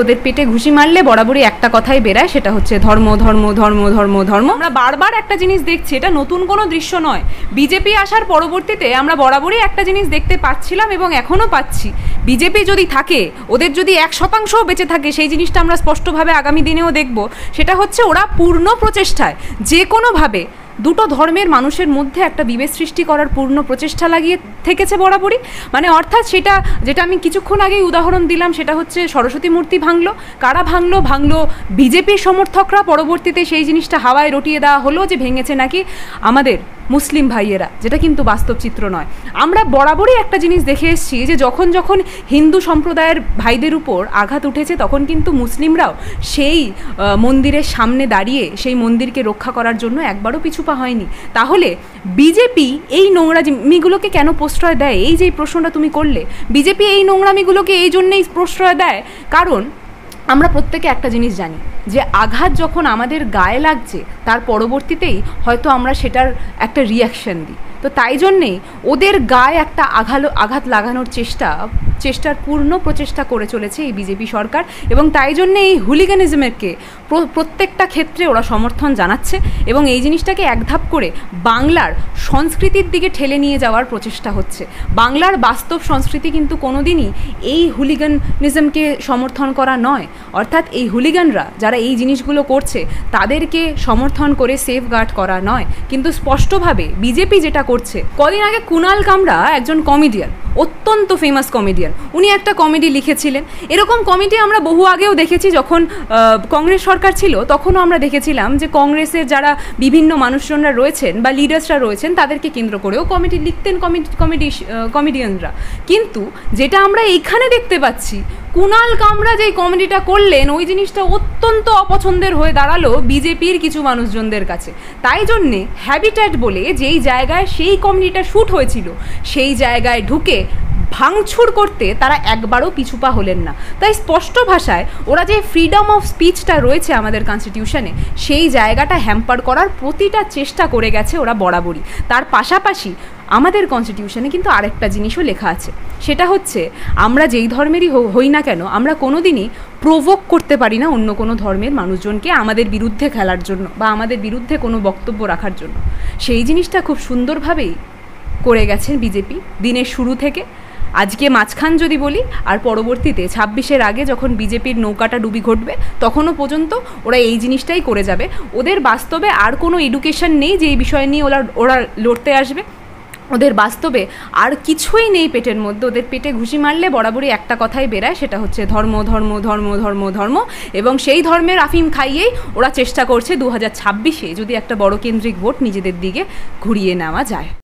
ওদের পেটে ঘুষি মারলে বরাবরই একটা কথাই বেরায়, সেটা হচ্ছে ধর্ম ধর্ম ধর্ম ধর্ম ধর্ম। আমরা বারবার একটা জিনিস দেখছি, এটা নতুন কোনো দৃশ্য নয়। বিজেপি আসার পরবর্তীতে আমরা বরাবরই একটা জিনিস দেখতে পাচ্ছিলাম এবং এখনও পাচ্ছি। বিজেপি যদি থাকে, ওদের যদি 1% বেঁচে থাকে, সেই জিনিসটা আমরা স্পষ্টভাবে আগামী দিনেও দেখব। সেটা হচ্ছে ওরা পূর্ণ প্রচেষ্টায় যে কোনোভাবে দুটো ধর্মের মানুষের মধ্যে একটা বিভেদ সৃষ্টি করার পূর্ণ প্রচেষ্টা লাগিয়ে থেকেছে বরাবরই। মানে অর্থাৎ সেটা যেটা আমি কিছুক্ষণ আগেই উদাহরণ দিলাম, সেটা হচ্ছে সরস্বতী মূর্তি ভাঙলো, কারা ভাঙলো বিজেপির সমর্থকরা। পরবর্তীতে সেই জিনিসটা হাওয়ায় রটিয়ে দেওয়া হলো যে ভেঙেছে নাকি আমাদের মুসলিম ভাইয়েরা, যেটা কিন্তু বাস্তব চিত্র নয়। আমরা বরাবরই একটা জিনিস দেখে এসেছি যে যখন যখন হিন্দু সম্প্রদায়ের ভাইদের উপর আঘাত উঠেছে, তখন কিন্তু মুসলিমরাও সেই মন্দিরের সামনে দাঁড়িয়ে সেই মন্দিরকে রক্ষা করার জন্য একবারও পিছুপা হয়নি। তাহলে বিজেপি এই নোংরামিগুলোকে কেন প্রশ্রয় দেয়? এই যে প্রশ্নটা তুমি করলে, বিজেপি এই নোংরামিগুলোকে এই জন্যেই প্রশ্রয় দেয় কারণ আমরা প্রত্যেকে একটা জিনিস জানি যে আঘাত যখন আমাদের গায়ে লাগছে, তার পরবর্তীতেই হয়তো আমরা সেটার একটা রিয়াকশান দিই। তো তাই জন্যেই ওদের গায়ে একটা আঘাত লাগানোর চেষ্টার পূর্ণ প্রচেষ্টা করে চলেছে এই বিজেপি সরকার, এবং তাই জন্যে এই হুলিগানিজমেরকে প্রত্যেকটা ক্ষেত্রে ওরা সমর্থন জানাচ্ছে এবং এই জিনিসটাকে একধাপ করে বাংলার সংস্কৃতির দিকে ঠেলে নিয়ে যাওয়ার প্রচেষ্টা হচ্ছে। বাংলার বাস্তব সংস্কৃতি কিন্তু কোনোদিনই এই হুলিগানিজমকে সমর্থন করা নয়। অর্থাৎ এই হুলিগানরা যারা এই জিনিসগুলো করছে তাদেরকে সমর্থন করে সেফগার্ড করা নয়, কিন্তু স্পষ্টভাবে বিজেপি যেটা করছে। কদিন আগে কুণাল কামরা, একজন কমেডিয়ান, অত্যন্ত ফেমাস কমেডিয়ান, উনি একটা কমেডি লিখেছিলেন। এরকম কমেডি আমরা বহু আগেও দেখেছি, যখন কংগ্রেস সরকার ছিল তখনও আমরা দেখেছিলাম যে কংগ্রেসের যারা বিভিন্ন মানুষজনরা রয়েছেন বা লিডার্সরা রয়েছেন তাদেরকে কেন্দ্র করেও কমেডি লিখতেন কমেডিয়ানরা। কিন্তু যেটা আমরা এইখানে দেখতে পাচ্ছি, কুণাল কামরা যেই কমেডিটা করলেন, ওই জিনিসটা অত্যন্ত অপছন্দের হয়ে দাঁড়ালো বিজেপির কিছু মানুষজনদের কাছে। তাই জন্যে হ্যাবিট্যাট বলে যেই জায়গায় সেই কমেডিটা শ্যুট হয়েছিল, সেই জায়গায় ঢুকে ভাঙচুর করতে তারা একবারও পিছুপা হলেন না। তাই স্পষ্ট ভাষায় ওরা যে ফ্রিডম অফ স্পিচটা রয়েছে আমাদের কনস্টিটিউশনে, সেই জায়গাটা হ্যাম্পার করার প্রতিটা চেষ্টা করে গেছে ওরা বরাবরই। তার পাশাপাশি আমাদের কনস্টিটিউশনে কিন্তু আরেকটা জিনিসও লেখা আছে, সেটা হচ্ছে আমরা যেই ধর্মেরই হই না কেন, আমরা কোনো দিনই প্রভোক করতে পারি না অন্য কোনো ধর্মের মানুষজনকে আমাদের বিরুদ্ধে খেলার জন্য বা আমাদের বিরুদ্ধে কোনো বক্তব্য রাখার জন্য। সেই জিনিসটা খুব সুন্দরভাবেই করে গেছেন বিজেপি দিনের শুরু থেকে। আজকে মাঝখান যদি বলি, আর পরবর্তীতে 26-এর আগে যখন বিজেপির নৌকাটা ডুবি ঘটবে, তখনও পর্যন্ত ওরা এই জিনিসটাই করে যাবে। ওদের বাস্তবে আর কোনো এডুকেশন নেই যে এই বিষয় নিয়ে ওরা লড়তে আসবে। ওদের বাস্তবে আর কিছুই নেই পেটের মধ্যে। ওদের পেটে ঘুষি মারলে বরাবরই একটা কথাই বেরায়, সেটা হচ্ছে ধর্ম ধর্ম ধর্ম ধর্ম ধর্ম। এবং সেই ধর্মের আফিম খাইয়েই ওরা চেষ্টা করছে 2026-এ যদি একটা বড় কেন্দ্রিক ভোট নিজেদের দিকে ঘুরিয়ে নেওয়া যায়।